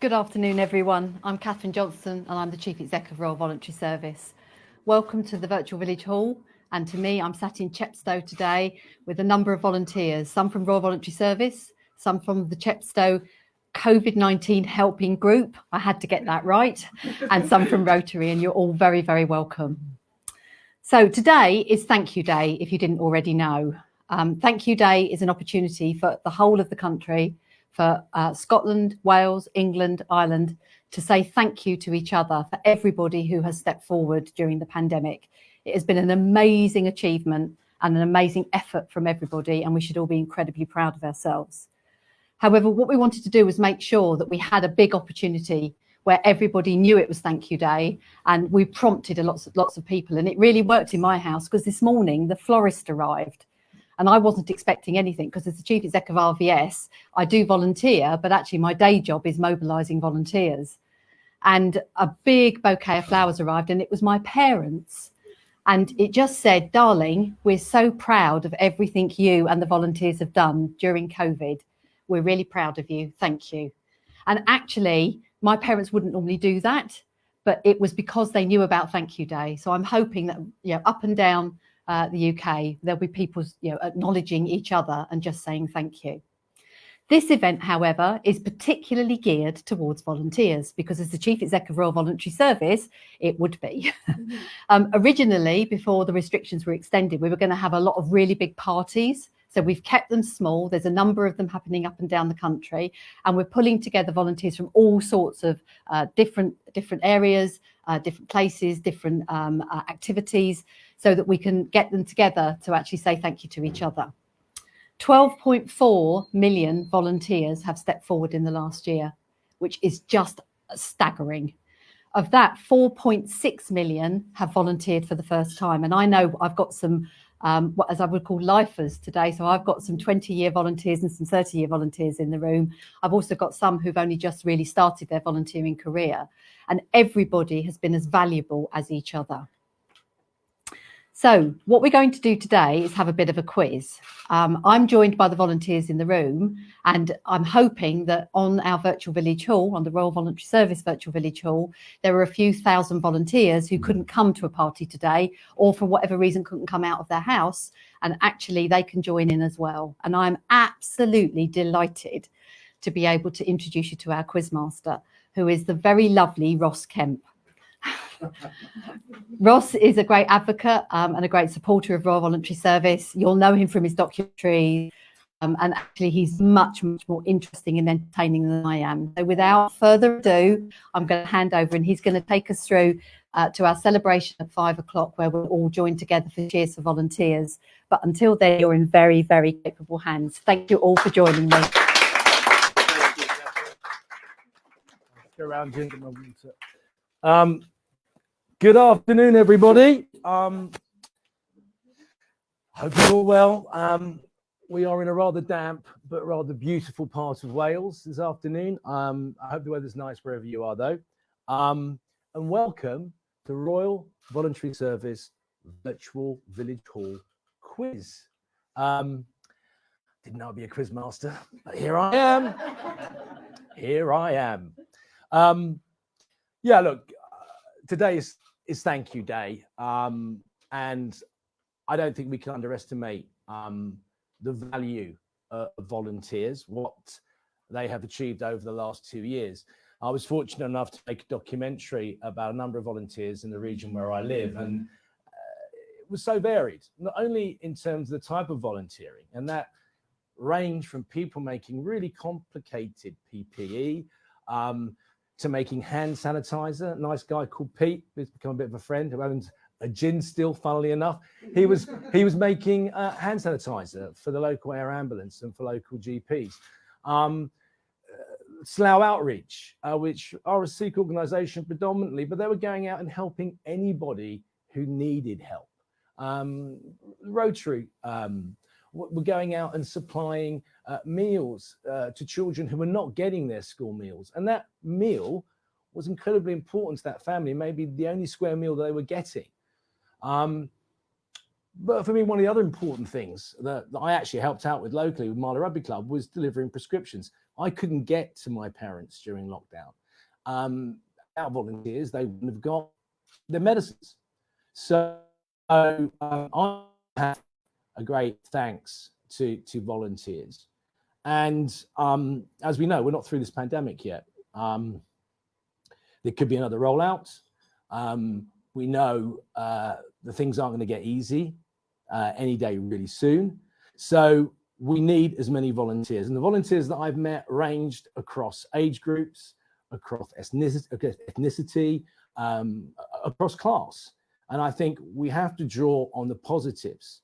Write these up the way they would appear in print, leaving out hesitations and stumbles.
Good afternoon, everyone. I'm Catherine Johnson and I'm the Chief Exec of Royal Voluntary Service. Welcome to the Virtual Village Hall, and to me, I'm sat in Chepstow today with a number of volunteers, some from Royal Voluntary Service, some from the Chepstow COVID-19 helping group, I had to get that right, and some from Rotary, and you're all very, very welcome. So today is Thank You Day, if you didn't already know. Thank You Day is an opportunity for the whole of the country, for Scotland, Wales, England, Ireland, to say thank you to each other for everybody who has stepped forward during the pandemic. It has been an amazing achievement and an amazing effort from everybody, and we should all be incredibly proud of ourselves. However, what we wanted to do was make sure that we had a big opportunity where everybody knew it was Thank You Day, and we prompted lots of people, and it really worked in my house because this morning the florist arrived. And I wasn't expecting anything because as the Chief Exec of RVS, I do volunteer, but actually my day job is mobilising volunteers. And a big bouquet of flowers arrived, and it was my parents. And it just said, darling, we're so proud of everything you and the volunteers have done during COVID. We're really proud of you. Thank you. And actually, my parents wouldn't normally do that, but it was because they knew about Thank You Day. So I'm hoping that, up and down the UK, there'll be people, acknowledging each other and just saying thank you. This event, however, is particularly geared towards volunteers because as the Chief Exec of Royal Voluntary Service, it would be. Originally, before the restrictions were extended, we were going to have a lot of really big parties. So we've kept them small. There's a number of them happening up and down the country, and we're pulling together volunteers from all sorts of different areas, different places, different activities, so that we can get them together to actually say thank you to each other. 12.4 million volunteers have stepped forward in the last year, which is just staggering. Of that, 4.6 million have volunteered for the first time. And I know I've got some, what as I would call lifers today. So I've got some 20-year volunteers and some 30-year volunteers in the room. I've also got some who've only just really started their volunteering career. And everybody has been as valuable as each other. So what we're going to do today is have a bit of a quiz. I'm joined by the volunteers in the room, and I'm hoping that on our virtual village hall, on the Royal Voluntary Service virtual village hall, there are a few thousand volunteers who couldn't come to a party today, or for whatever reason couldn't come out of their house, and actually they can join in as well. And I'm absolutely delighted to be able to introduce you to our quizmaster, who is the very lovely Ross Kemp. Ross is a great advocate and a great supporter of Royal Voluntary Service. You'll know him from his documentary, and actually he's much more interesting and entertaining than I am. So without further ado, I'm going to hand over and he's going to take us through to our celebration at 5 o'clock, where we'll all join together for Cheers for Volunteers. But until then, you're in very, very capable hands. Thank you all for joining me. Go around, good afternoon, everybody. Hope you're all well. We are in a rather damp but rather beautiful part of Wales this afternoon. I hope the weather's nice wherever you are, though. And welcome to Royal Voluntary Service Virtual Village Hall Quiz. Didn't know I'd be a quiz master, but here I am. Here I am. Yeah, look, today is Thank You Day, and I don't think we can underestimate the value of volunteers, what they have achieved over the last 2 years. I was fortunate enough to make a documentary about a number of volunteers in the region where I live, and it was so varied, not only in terms of the type of volunteering, and that range from people making really complicated PPE, to making hand sanitizer. A nice guy called Pete, who's become a bit of a friend, who owns a gin still, funnily enough. He was making hand sanitizer for the local air ambulance and for local GPs. Slough Outreach, which are a Sikh organisation predominantly, but they were going out and helping anybody who needed help. Rotary were going out and supplying meals to children who were not getting their school meals. And that meal was incredibly important to that family, maybe the only square meal that they were getting. But for me, one of the other important things that I actually helped out with locally with Marlow Rugby Club was delivering prescriptions. I couldn't get to my parents during lockdown. Our volunteers, they wouldn't have got their medicines. So I have a great thanks to volunteers. And as we know, we're not through this pandemic yet. There could be another rollout. We know the things aren't going to get easy any day really soon. So we need as many volunteers. And the volunteers that I've met ranged across age groups, across ethnicity, across class. And I think we have to draw on the positives.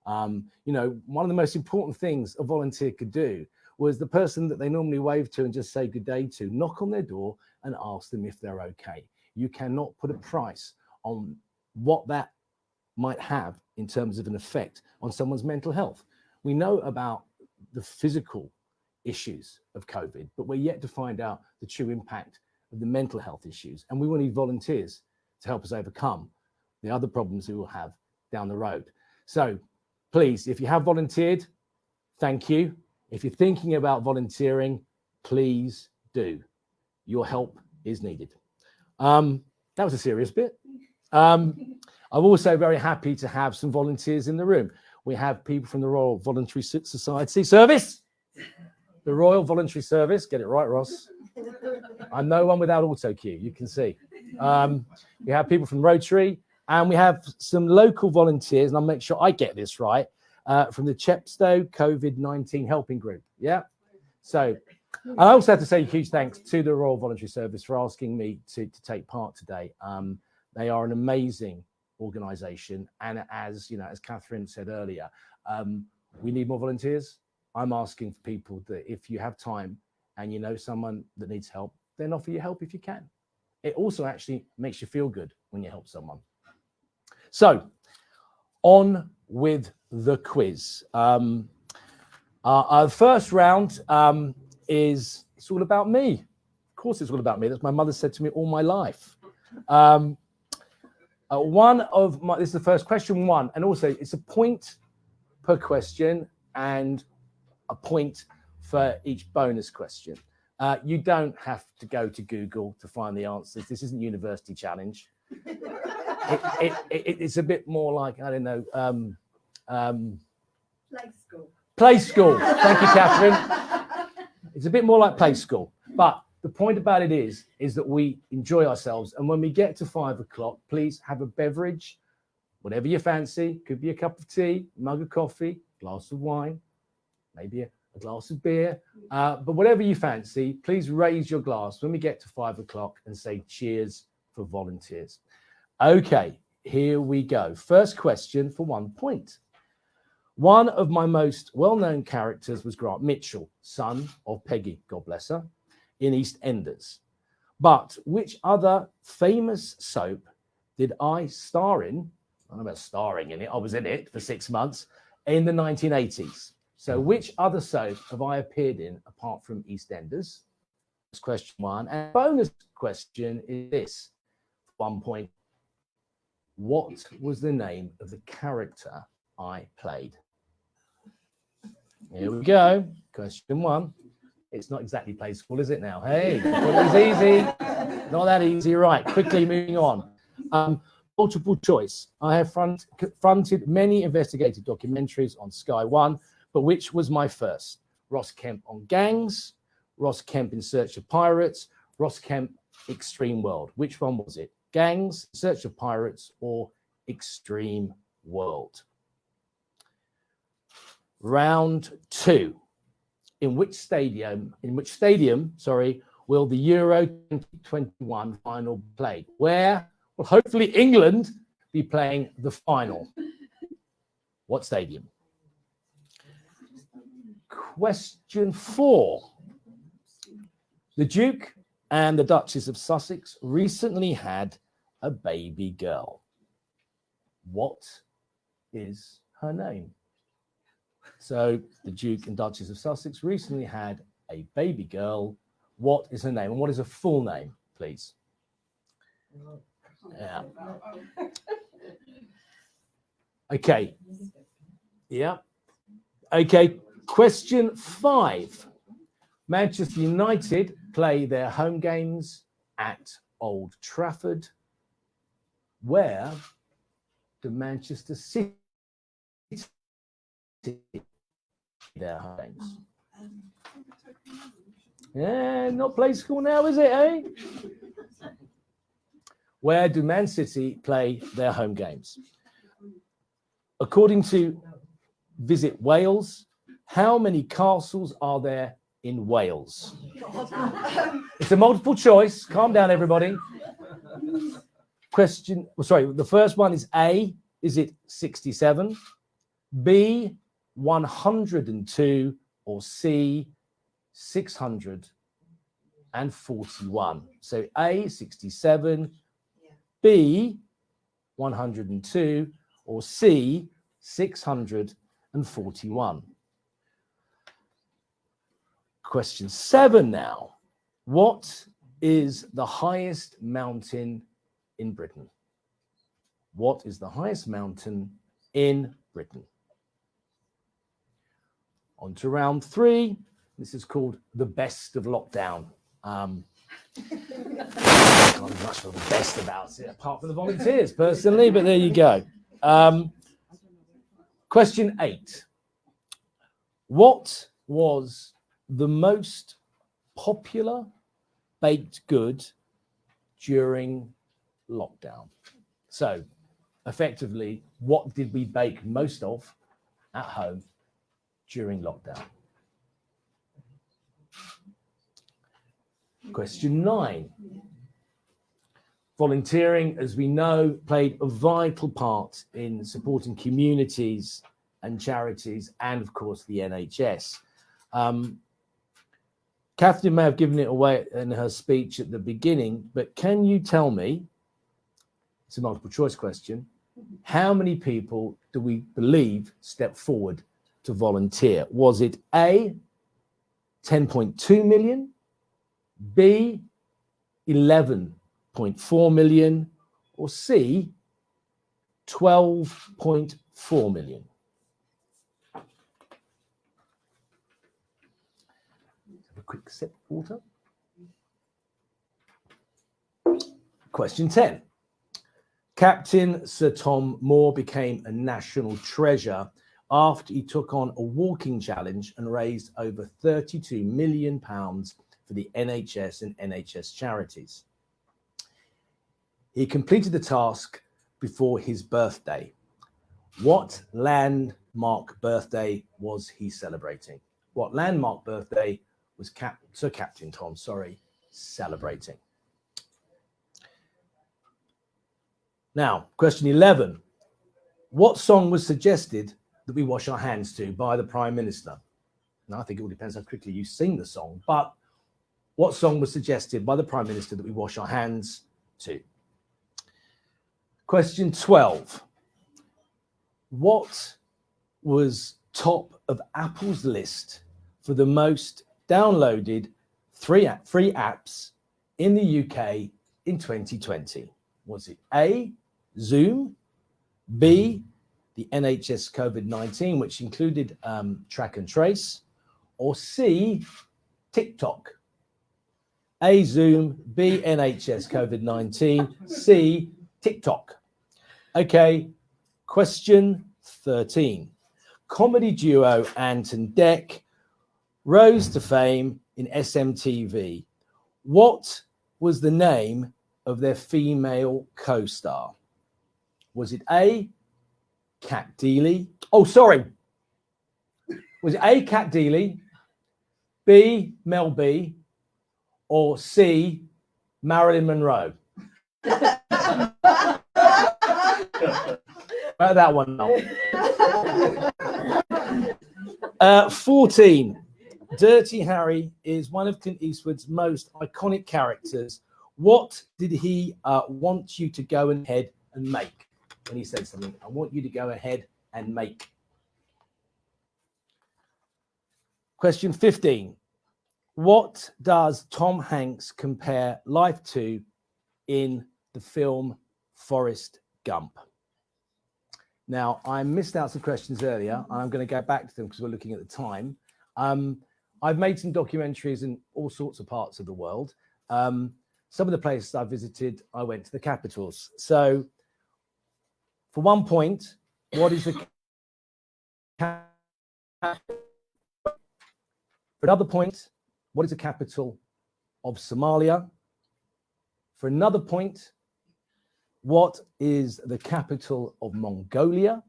You know, one of the most important things a volunteer could do was the person that they normally wave to and just say good day to, knock on their door and ask them if they're okay. You cannot put a price on what that might have in terms of an effect on someone's mental health. We know about the physical issues of COVID, but we're yet to find out the true impact of the mental health issues. And we will need volunteers to help us overcome the other problems we will have down the road. So please, if you have volunteered, thank you. If you're thinking about volunteering, please do. Your help is needed. That was a serious bit. I'm also very happy to have some volunteers in the room. We have people from the Royal Voluntary Society Service, the Royal Voluntary Service. Get it right, Ross. I'm no one without auto cue, you can see. We have people from Rotary, and we have some local volunteers, and I'll make sure I get this right, from the Chepstow COVID-19 Helping Group. Yeah. So I also have to say a huge thanks to the Royal Voluntary Service for asking me to take part today. They are an amazing organisation, and as you know, as Catherine said earlier, we need more volunteers. I'm asking for people that if you have time and you know someone that needs help, then offer your help if you can. It also actually makes you feel good when you help someone. So on with the quiz. Our first round is it's all about me. Of course it's all about me. That's my mother said to me all my life. This is the first question one, and also it's a point per question and a point for each bonus question. You don't have to go to Google to find the answers. This isn't University Challenge. It's a bit more like, I don't know, Play school. Play school. Thank you, Catherine. It's a bit more like play school. But the point about it is that we enjoy ourselves. And when we get to 5 o'clock, please have a beverage, whatever you fancy. Could be a cup of tea, mug of coffee, glass of wine, maybe a glass of beer. But whatever you fancy, please raise your glass when we get to 5 o'clock and say cheers for volunteers. Okay, here we go. First question for 1 point. One of my most well-known characters was Grant Mitchell, son of Peggy, God bless her, in EastEnders. But which other famous soap did I star in? I don't know about starring in it. I was in it for 6 months in the 1980s. So which other soap have I appeared in apart from EastEnders? That's question one. And bonus question is this, 1 point. What was the name of the character I played? Here we go. Question one. It's not exactly play school, is it now? Hey, it was easy. Not that easy. Right, quickly moving on. Multiple choice. I have fronted many investigative documentaries on Sky One, but which was my first? Ross Kemp on gangs, Ross Kemp in Search of Pirates, Ross Kemp Extreme World. Which one was it? Gangs, Search of Pirates, or Extreme World? Round two. In which stadium, will the Euro 2021 final be played? Where will hopefully England be playing the final? What stadium? Question four. The Duke and the Duchess of Sussex recently had a baby girl. What is her name? So the Duke and Duchess of Sussex recently had a baby girl. What is her name? And what is her full name, please? Yeah. Okay. Yeah. Okay. Question 5. Manchester United play their home games at Old Trafford. Where do Manchester City their home games? Yeah, not play school now, is it, eh? Where do Man City play their home games? According to Visit Wales, how many castles are there in Wales? It's a multiple choice. Calm down, everybody. The first one is A, is it 67? B, 102, or C, 641? So A, 67, B, 102, or C, 641. Question 7 now. What is the highest mountain in Britain? What is the highest mountain in Britain? On to round 3. This is called the best of lockdown. Can't much for the best about it, apart from the volunteers, personally, but there you go. Question 8. What was the most popular baked good during lockdown? So, effectively, what did we bake most of at home during lockdown? Question 9. Volunteering, as we know, played a vital part in supporting communities and charities and, of course, the NHS. Catherine may have given it away in her speech at the beginning, but can you tell me, it's a multiple choice question, how many people do we believe stepped forward to volunteer? Was it A, 10.2 million, B, 11.4 million, or C, 12.4 million? Have a quick sip of water. Question 10. Captain Sir Tom Moore became a national treasure after he took on a walking challenge and raised over £32 million for the NHS and NHS charities. He completed the task before his birthday. What landmark birthday was he celebrating? What landmark birthday was Sir Captain Tom, celebrating? Now, question 11. What song was suggested that we wash our hands to by the Prime Minister? Now, I think it all depends how quickly you sing the song, but what song was suggested by the Prime Minister that we wash our hands to? Question 12. What was top of Apple's list for the most downloaded free apps in the UK in 2020? Was it A, Zoom, B, the NHS COVID-19, which included track and trace, or C, TikTok? A, Zoom, B, NHS COVID-19, C, TikTok. Okay, question 13. Comedy duo Ant and Dec rose to fame in SMTV. What was the name of their female co-star? Was it A, Cat Deeley? Was it A, Cat Deeley, B, Mel B, or C, Marilyn Monroe? That one now. 14. Dirty Harry is one of Clint Eastwood's most iconic characters. What did he want you to go ahead and make when he said something? I want you to go ahead and make. Question 15. What does Tom Hanks compare life to in the film Forrest Gump? Now, I missed out some questions earlier, and I'm going to go back to them because we're looking at the time. I've made some documentaries in all sorts of parts of the world. Some of the places I visited, I went to the capitals. So, for 1 point, what is the capital? For another point, what is the capital of Somalia? For another point, what is the capital of Mongolia?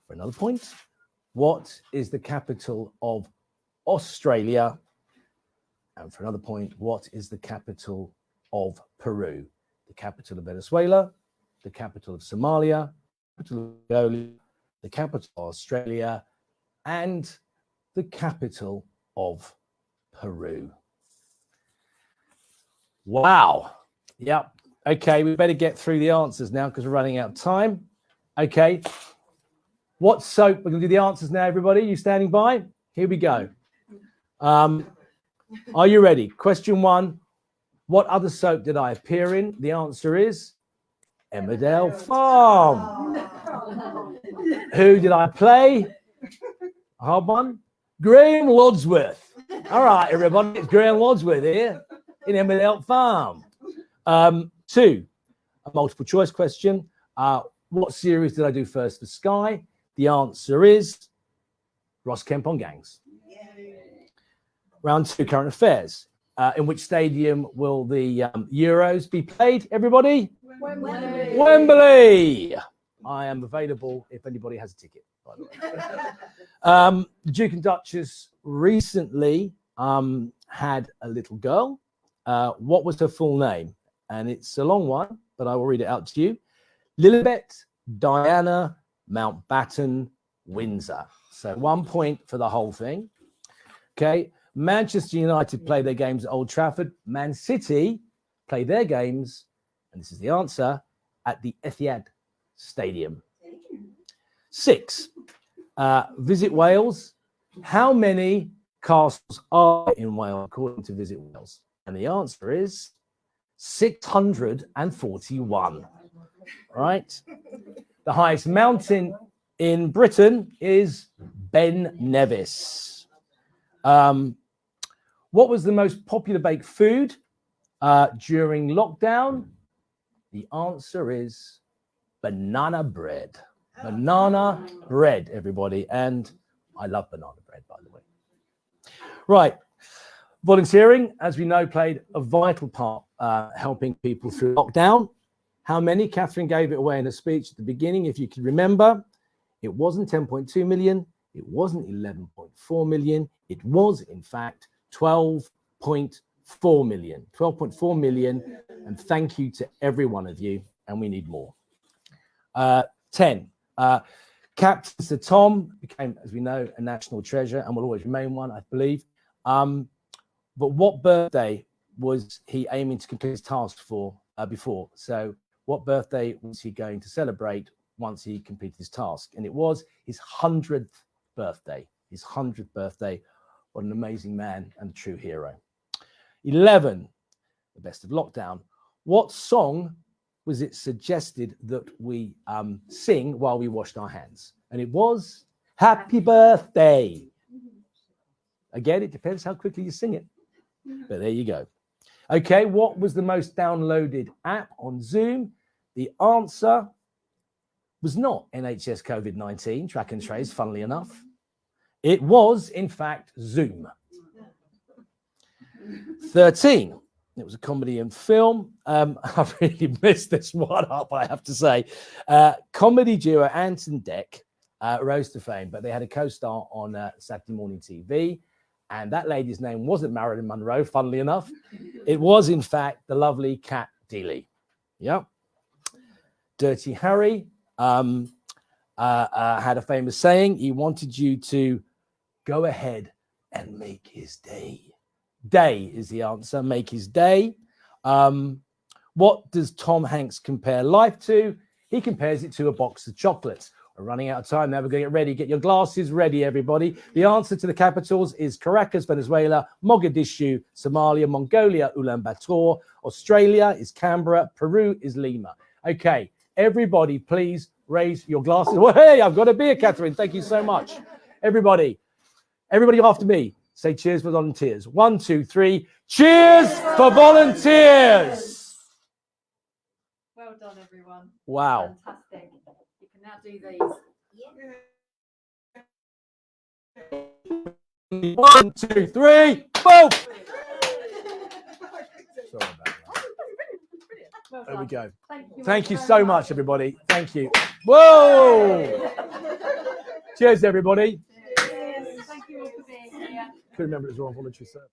For another point, what is the capital of Australia? And for another point, what is the capital of Peru? The capital of Venezuela, the capital of Somalia, the capital of Mongolia, the capital of Australia, and the capital of Peru. Wow. Yep. Okay, we better get through the answers now because we're running out of time. Okay. What soap? We're going to do the answers now, everybody. You standing by? Here we go. Are you ready? Question 1. What other soap did I appear in? The answer is Emmerdale Farm. Who did I play? A hard one. Graham Lodsworth. All right, everybody. It's Graham Lodsworth here in Emmerdale Farm. 2, a multiple choice question. What series did I do first for Sky? The answer is Ross Kemp on Gangs. Round 2, current affairs. In which stadium will the Euros be played, everybody? Wembley. Wembley. I am available if anybody has a ticket, by the way. The Duke and Duchess recently had a little girl. What was her full name? And it's a long one, but I will read it out to you. Lilibet Diana Mountbatten Windsor. So 1 point for the whole thing. Okay. Manchester United play their games at Old Trafford. Man City play their games, and this is the answer, at the Etihad Stadium. 6, Visit Wales. How many castles are in Wales according to Visit Wales? And the answer is 641. Right? The highest mountain in Britain is Ben Nevis. What was the most popular baked food during lockdown? The answer is banana bread. Banana bread, everybody. And I love banana bread, by the way. Right. Volunteering, as we know, played a vital part helping people through lockdown. How many? Catherine gave it away in a speech at the beginning, if you can remember. It wasn't 10.2 million. It wasn't 11.4 million. It was, in fact, 12.4 million. 12.4 million. And thank you to every one of you. And we need more. 10. Captain Sir Tom became, as we know, a national treasure and will always remain one, I believe. But what birthday was he aiming to complete his task for before? So what birthday was he going to celebrate once he completed his task? And it was his 100th birthday. His 100th birthday. What an amazing man and a true hero. 11, the best of lockdown. What song was it suggested that we sing while we washed our hands? And it was Happy Birthday. Again, it depends how quickly you sing it. But there you go. Okay, what was the most downloaded app on Zoom? The answer was not NHS COVID-19, track and trace, funnily enough. It was, in fact, Zoom. 13, it was a comedy and film. I've really messed this one up, I have to say. Comedy duo Ant and Dec rose to fame, but they had a co-star on Saturday morning TV. And that lady's name wasn't Marilyn Monroe, funnily enough. It was, in fact, the lovely Cat Deeley. Yeah. Dirty Harry had a famous saying. He wanted you to go ahead and make his day. Day is the answer. Make his day. What does Tom Hanks compare life to? He compares it to a box of chocolates. We're running out of time now. We're going to get ready. Get your glasses ready, everybody. The answer to the capitals is Caracas, Venezuela, Mogadishu, Somalia, Mongolia, Ulaanbaatar. Australia is Canberra. Peru is Lima. Okay, everybody, please raise your glasses. Well, hey, I've got a beer, Catherine. Thank you so much. Everybody after me, say cheers for volunteers. 1, 2, 3. Cheers for volunteers. Well done, everyone. Wow. Fantastic. You can now do these. 1, 2, 3. Boom. Sorry about that. Well There we done. go. Thank you so much, everybody. Thank you. Whoa! Cheers, everybody. Cheers. Thank you all for being here. Couldn't remember it was Royal Voluntary Service.